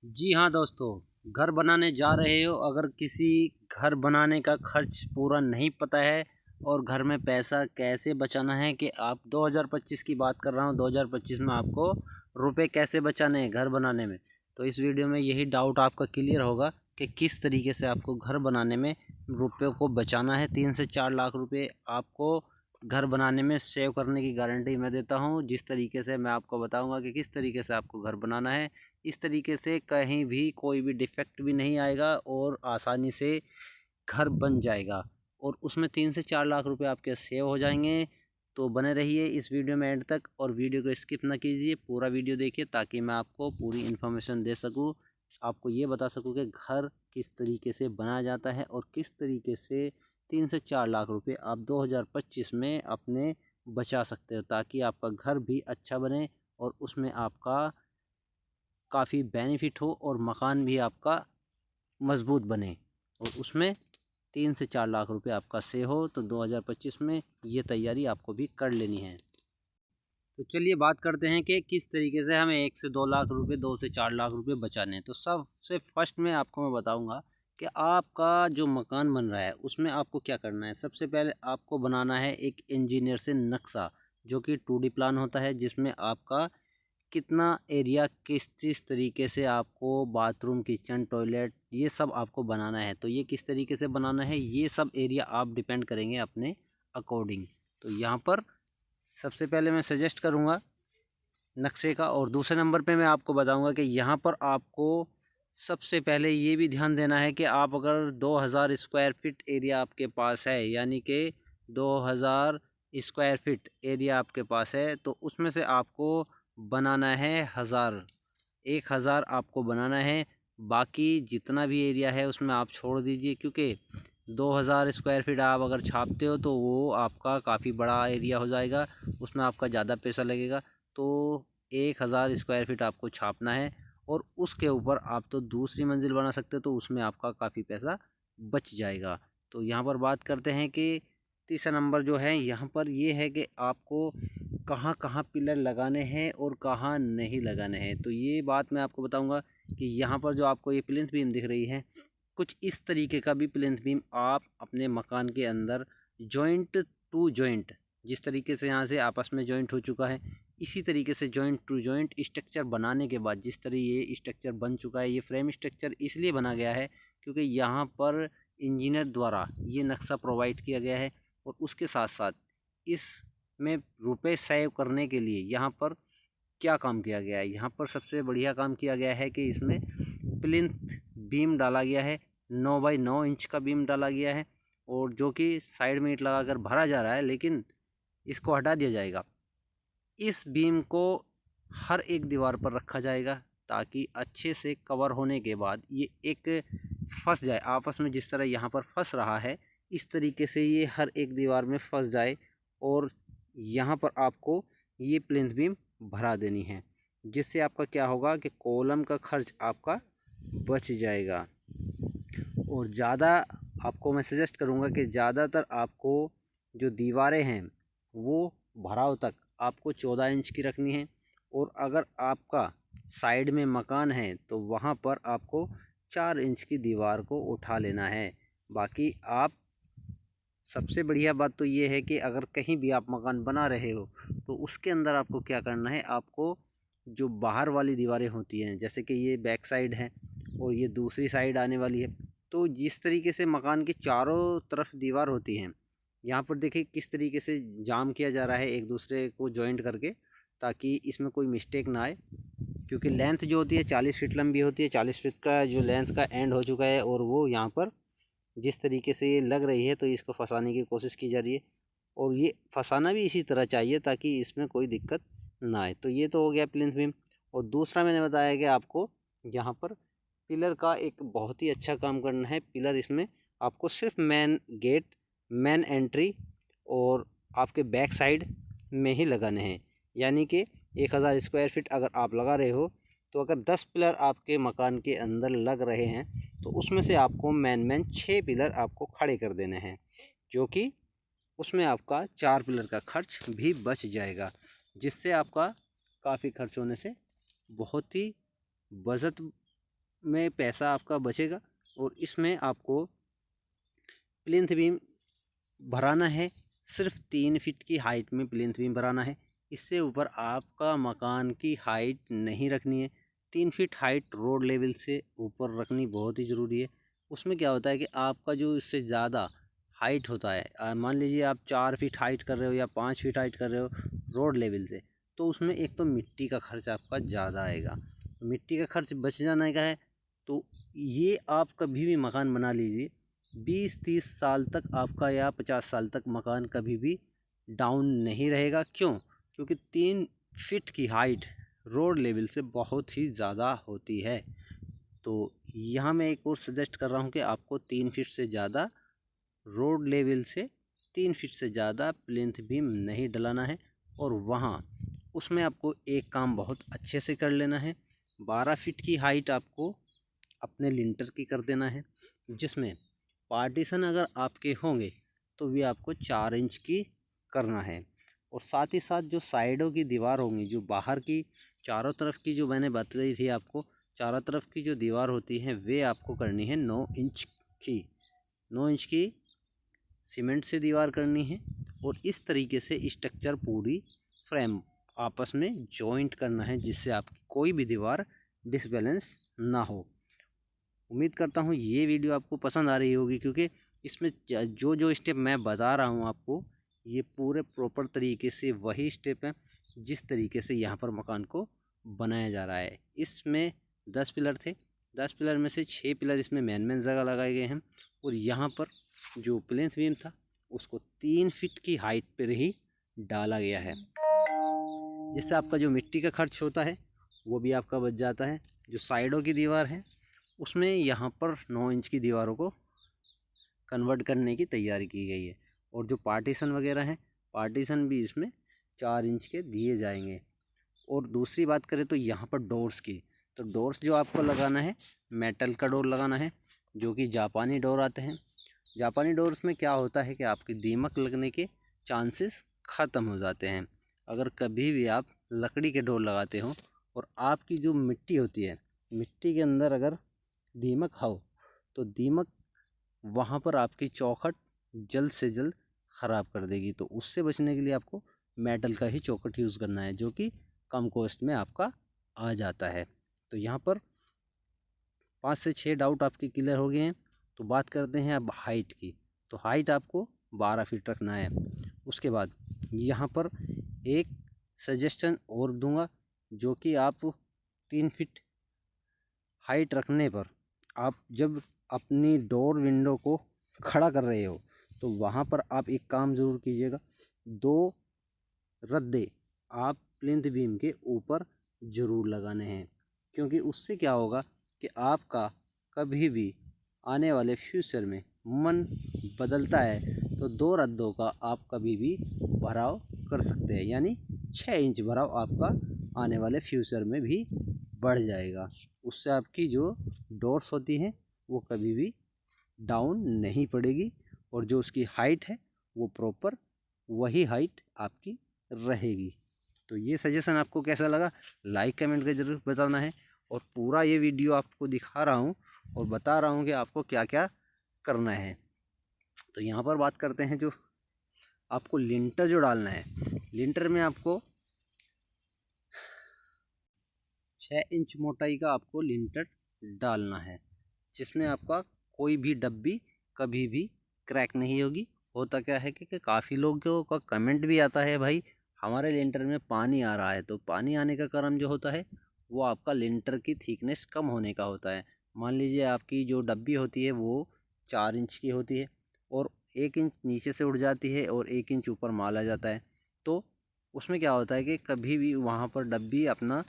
जी हाँ दोस्तों, घर बनाने जा रहे हो। अगर किसी घर बनाने का खर्च पूरा नहीं पता है और घर में पैसा कैसे बचाना है कि आप 2025 की बात कर रहा हूँ, 2025 में आपको रुपए कैसे बचाने हैं घर बनाने में, तो इस वीडियो में यही डाउट आपका क्लियर होगा कि किस तरीके से आपको घर बनाने में रुपये को बचाना है। 3 से 4 लाख रुपये आपको घर बनाने में सेव करने की गारंटी मैं देता हूँ। जिस तरीके से मैं आपको बताऊँगा कि किस तरीके से आपको घर बनाना है, इस तरीके से कहीं भी कोई भी डिफेक्ट भी नहीं आएगा और आसानी से घर बन जाएगा और उसमें 3 से 4 लाख रुपए आपके सेव हो जाएंगे। तो बने रहिए इस वीडियो में एंड तक और वीडियो को स्किप ना कीजिए, पूरा वीडियो देखिए ताकि मैं आपको पूरी इन्फॉर्मेशन दे सकूं, आपको ये बता सकूं कि घर किस तरीके से बनाया जाता है और किस तरीके से 3 से 4 लाख रुपए आप 2025 में अपने बचा सकते हो ताकि आपका घर भी अच्छा बने और उसमें आपका काफ़ी बेनिफिट हो और मकान भी आपका मज़बूत बने और उसमें 3 से 4 लाख रुपए आपका सेव हो। तो 2025 में ये तैयारी आपको भी कर लेनी है। तो चलिए बात करते हैं कि किस तरीके से हमें 1 से 2 लाख रुपए, 2 से 4 लाख रुपए बचाने हैं। तो सबसे फर्स्ट में आपको मैं बताऊंगा कि आपका जो मकान बन रहा है उसमें आपको क्या करना है। सबसे पहले आपको बनाना है एक इंजीनियर से नक्शा, जो कि 2D प्लान होता है, जिसमें आपका कितना एरिया किस तरीके से आपको बाथरूम, किचन, टॉयलेट ये सब आपको बनाना है। तो ये किस तरीके से बनाना है ये सब एरिया आप डिपेंड करेंगे अपने अकॉर्डिंग। तो यहाँ पर सबसे पहले मैं सजेस्ट करूँगा नक्शे का, और दूसरे नंबर पे मैं आपको बताऊँगा कि यहाँ पर आपको सबसे पहले ये भी ध्यान देना है कि आप अगर 2000 स्क्वायर फीट एरिया आपके पास है, यानी कि 2000 स्क्वायर फीट एरिया आपके पास है, तो उसमें से आपको बनाना है 1000 आपको बनाना है। बाकी जितना भी एरिया है उसमें आप छोड़ दीजिए, क्योंकि 2000 स्क्वायर फीट आप अगर छापते हो तो वो आपका काफ़ी बड़ा एरिया हो जाएगा, उसमें आपका ज़्यादा पैसा लगेगा। तो 1000 स्क्वायर फीट आपको छापना है और उसके ऊपर आप तो दूसरी मंजिल बना सकते हो, तो उसमें आपका काफ़ी पैसा बच जाएगा। तो यहाँ पर बात करते हैं कि तीसरा नंबर जो है यहाँ पर ये है कि आपको कहाँ कहाँ पिलर लगाने हैं और कहाँ नहीं लगाने हैं। तो ये बात मैं आपको बताऊंगा कि यहाँ पर जो आपको ये प्लिंथ बीम दिख रही है, कुछ इस तरीके का भी प्लिंथ बीम आप अपने मकान के अंदर जॉइंट टू जॉइंट, जिस तरीके से यहाँ से आपस में जॉइंट हो चुका है, इसी तरीके से जॉइंट टू जॉइंट स्ट्रक्चर बनाने के बाद, जिस तरह ये स्ट्रक्चर बन चुका है, ये फ्रेम स्ट्रक्चर इसलिए बना गया है क्योंकि यहाँ पर इंजीनियर द्वारा ये नक्शा प्रोवाइड किया गया है। और उसके साथ साथ इसमें रुपए सेव करने के लिए यहाँ पर क्या काम किया गया है, यहाँ पर सबसे बढ़िया काम किया गया है कि इसमें प्लिंथ बीम डाला गया है, 9 बाई 9 इंच का बीम डाला गया है, और जो कि साइड में ईंट लगाकर भरा जा रहा है, लेकिन इसको हटा दिया जाएगा। इस बीम को हर एक दीवार पर रखा जाएगा ताकि अच्छे से कवर होने के बाद ये एक फंस जाए आपस में, जिस तरह यहाँ पर फंस रहा है इस तरीके से ये हर एक दीवार में फंस जाए। और यहाँ पर आपको ये प्लिंथ बीम भरा देनी है, जिससे आपका क्या होगा कि कॉलम का खर्च आपका बच जाएगा। और ज़्यादा आपको मैं सजेस्ट करूँगा कि ज़्यादातर आपको जो दीवारें हैं वो भराव तक आपको 14 इंच की रखनी है, और अगर आपका साइड में मकान है तो वहाँ पर आपको 4 इंच की दीवार को उठा लेना है। बाकी आप सबसे बढ़िया बात तो ये है कि अगर कहीं भी आप मकान बना रहे हो तो उसके अंदर आपको क्या करना है, आपको जो बाहर वाली दीवारें होती हैं, जैसे कि ये बैक साइड है और ये दूसरी साइड आने वाली है, तो जिस तरीके से मकान के चारों तरफ दीवार होती हैं, यहाँ पर देखिए किस तरीके से जाम किया जा रहा है एक दूसरे को जॉइंट करके, ताकि इसमें कोई मिस्टेक ना आए। क्योंकि लेंथ जो होती है 40 फीट लंबी होती है, 40 फीट का जो लेंथ का एंड हो चुका है, और वो यहाँ पर जिस तरीके से ये लग रही है तो इसको फंसाने की कोशिश की जा रही है, और ये फंसाना भी इसी तरह चाहिए ताकि इसमें कोई दिक्कत ना आए। तो ये तो हो गया प्लिंथ बीम। और दूसरा मैंने बताया कि आपको यहाँ पर पिलर का एक बहुत ही अच्छा काम करना है। पिलर इसमें आपको सिर्फ मेन गेट, मेन एंट्री और आपके बैक साइड में ही लगाने हैं। यानी कि 1000 स्क्वायर फीट अगर आप लगा रहे हो तो अगर 10 पिलर आपके मकान के अंदर लग रहे हैं तो उसमें से आपको मेन 6 पिलर आपको खड़े कर देने हैं, जो कि उसमें आपका 4 पिलर का खर्च भी बच जाएगा, जिससे आपका काफ़ी खर्च होने से बहुत ही बचत में पैसा आपका बचेगा। और इसमें आपको प्लिंथ बीम भराना है, सिर्फ 3 फीट की हाइट में प्लिंथ बीम भराना है। इससे ऊपर आपका मकान की हाइट नहीं रखनी है। 3 फीट हाइट रोड लेवल से ऊपर रखनी बहुत ही ज़रूरी है। उसमें क्या होता है कि आपका जो इससे ज़्यादा हाइट होता है, मान लीजिए आप 4 फीट हाइट कर रहे हो या 5 फीट हाइट कर रहे हो रोड लेवल से, तो उसमें एक तो मिट्टी का खर्च आपका ज़्यादा आएगा। मिट्टी का खर्च बच जाने का है। तो ये आप कभी भी मकान बना लीजिए, 20-30 साल तक आपका या 50 साल तक मकान कभी भी डाउन नहीं रहेगा। क्यों? क्योंकि 3 फीट की हाइट रोड लेवल से बहुत ही ज़्यादा होती है। तो यहाँ मैं एक और सजेस्ट कर रहा हूँ कि आपको 3 फीट से ज़्यादा रोड लेवल से 3 फीट से ज़्यादा प्लिंथ बीम नहीं डलाना है। और वहाँ उसमें आपको एक काम बहुत अच्छे से कर लेना है। 12 फीट की हाइट आपको अपने लिंटर की कर देना है, जिसमें पार्टीशन अगर आपके होंगे तो भी आपको 4 इंच की करना है। और साथ ही साथ जो साइडों की दीवार होंगी, जो बाहर की चारों तरफ की, जो मैंने बताई थी आपको, चारों तरफ की जो दीवार होती है वे आपको करनी है 9 इंच की। 9 इंच की सीमेंट से दीवार करनी है। और इस तरीके से स्ट्रक्चर पूरी फ्रेम आपस में जॉइंट करना है, जिससे आपकी कोई भी दीवार डिसबैलेंस ना हो। उम्मीद करता हूँ ये वीडियो आपको पसंद आ रही होगी, क्योंकि इसमें जो जो स्टेप मैं बता रहा हूँ आपको, ये पूरे प्रॉपर तरीके से वही स्टेप हैं जिस तरीके से यहाँ पर मकान को बनाया जा रहा है। इसमें 10 पिलर थे, 10 पिलर में से 6 पिलर इसमें मेन जगह लगाए गए हैं। और यहाँ पर जो प्लेन्थ बीम था उसको 3 फीट की हाइट पर ही डाला गया है, जिससे आपका जो मिट्टी का खर्च होता है वो भी आपका बच जाता है। जो साइडों की दीवार है उसमें यहाँ पर 9 इंच की दीवारों को कन्वर्ट करने की तैयारी की गई है। और जो पार्टीशन वगैरह हैं, पार्टीशन भी इसमें 4 इंच के दिए जाएंगे। और दूसरी बात करें तो यहाँ पर डोर्स की, तो डोर्स जो आपको लगाना है, मेटल का डोर लगाना है, जो कि जापानी डोर आते हैं। जापानी डोर्स में क्या होता है कि आपकी दीमक लगने के चांसेस ख़त्म हो जाते हैं। अगर कभी भी आप लकड़ी के डोर लगाते हो और आपकी जो मिट्टी होती है, मिट्टी के अंदर अगर दीमक हो तो दीमक वहाँ पर आपकी चौखट जल्द से जल्द ख़राब कर देगी। तो उससे बचने के लिए आपको मेटल का ही चौखट यूज़ करना है, जो कि कम कॉस्ट में आपका आ जाता है। तो यहाँ पर 5 से 6 डाउट आपके क्लियर हो गए हैं। तो बात करते हैं अब हाइट की। तो हाइट आपको 12 फीट रखना है। उसके बाद यहाँ पर एक सजेशन और दूंगा, जो कि आप 3 फीट हाइट रखने पर आप जब अपनी डोर विंडो को खड़ा कर रहे हो तो वहाँ पर आप एक काम ज़रूर कीजिएगा, 2 रद्दे आप प्लिंथ बीम के ऊपर ज़रूर लगाने हैं। क्योंकि उससे क्या होगा कि आपका कभी भी आने वाले फ्यूचर में मन बदलता है तो 2 रद्दों का आप कभी भी भराव कर सकते हैं, यानी 6 इंच भराव आपका आने वाले फ्यूचर में भी बढ़ जाएगा। उससे आपकी जो डोर्स होती हैं वो कभी भी डाउन नहीं पड़ेगी, और जो उसकी हाइट है वो प्रॉपर वही हाइट आपकी रहेगी। तो ये सजेशन आपको कैसा लगा, लाइक कमेंट कर ज़रूर बताना है। और पूरा ये वीडियो आपको दिखा रहा हूँ और बता रहा हूँ कि आपको क्या क्या करना है। तो यहाँ पर बात करते हैं, जो आपको लिंटर जो डालना है, लिंटर में आपको 6 इंच मोटाई का आपको लिंटर डालना है, जिसमें आपका कोई भी डब्बी कभी भी क्रैक नहीं होगी। होता क्या है कि काफ़ी लोगों का कमेंट भी आता है, भाई हमारे लिंटर में पानी आ रहा है। तो पानी आने का कारण जो होता है वो आपका लिंटर की थिकनेस कम होने का होता है। मान लीजिए आपकी जो डब्बी होती है वो 4 इंच की होती है और 1 इंच नीचे से उड़ जाती है और 1 इंच ऊपर माल आ जाता है। तो उसमें क्या होता है कि कभी भी वहाँ पर डब्बी अपना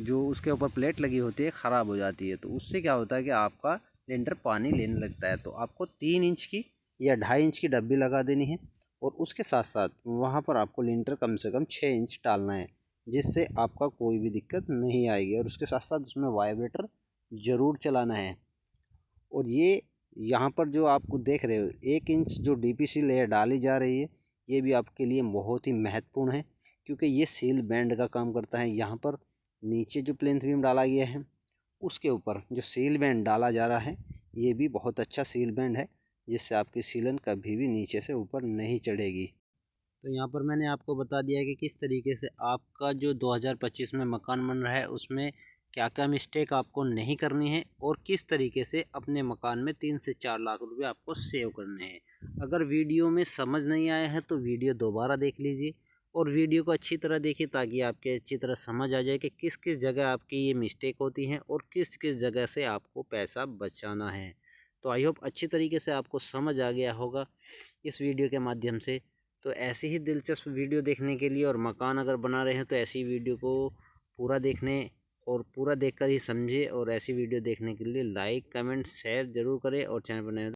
जो उसके ऊपर प्लेट लगी होती है ख़राब हो जाती है। तो उससे क्या होता है कि आपका लिंटर पानी लेने लगता है। तो आपको 3 इंच की या 2.5 इंच की डब्बी लगा देनी है, और उसके साथ साथ वहाँ पर आपको लिंटर कम से कम 6 इंच डालना है, जिससे आपका कोई भी दिक्कत नहीं आएगी। और उसके साथ साथ उसमें वाइब्रेटर ज़रूर चलाना है। और ये यहाँ पर जो आपको देख रहे हो 1 इंच जो DPC लेयर डाली जा रही है, ये भी आपके लिए बहुत ही महत्वपूर्ण है, क्योंकि ये सील बैंड का काम करता है। यहाँ पर नीचे जो प्लिंथ बीम डाला गया है उसके ऊपर जो सील बैंड डाला जा रहा है, ये भी बहुत अच्छा सील बैंड है, जिससे आपकी सीलन कभी भी नीचे से ऊपर नहीं चढ़ेगी। तो यहाँ पर मैंने आपको बता दिया कि किस तरीके से आपका जो 2025 में मकान बन रहा है उसमें क्या क्या मिस्टेक आपको नहीं करनी है और किस तरीके से अपने मकान में 3 से 4 लाख रुपए आपको सेव करने हैं। अगर वीडियो में समझ नहीं आया है तो वीडियो दोबारा देख लीजिए और वीडियो को अच्छी तरह देखिए, ताकि आपके अच्छी तरह समझ आ जाए कि किस किस जगह आपकी ये मिस्टेक होती हैं और किस किस जगह से आपको पैसा बचाना है। तो आई होप अच्छी तरीके से आपको समझ आ गया होगा इस वीडियो के माध्यम से। तो ऐसी ही दिलचस्प वीडियो देखने के लिए और मकान अगर बना रहे हैं तो ऐसी वीडियो को पूरा देखने और पूरा देखकर ही समझे, और ऐसी वीडियो देखने के लिए लाइक कमेंट शेयर ज़रूर करें और चैनल पर नए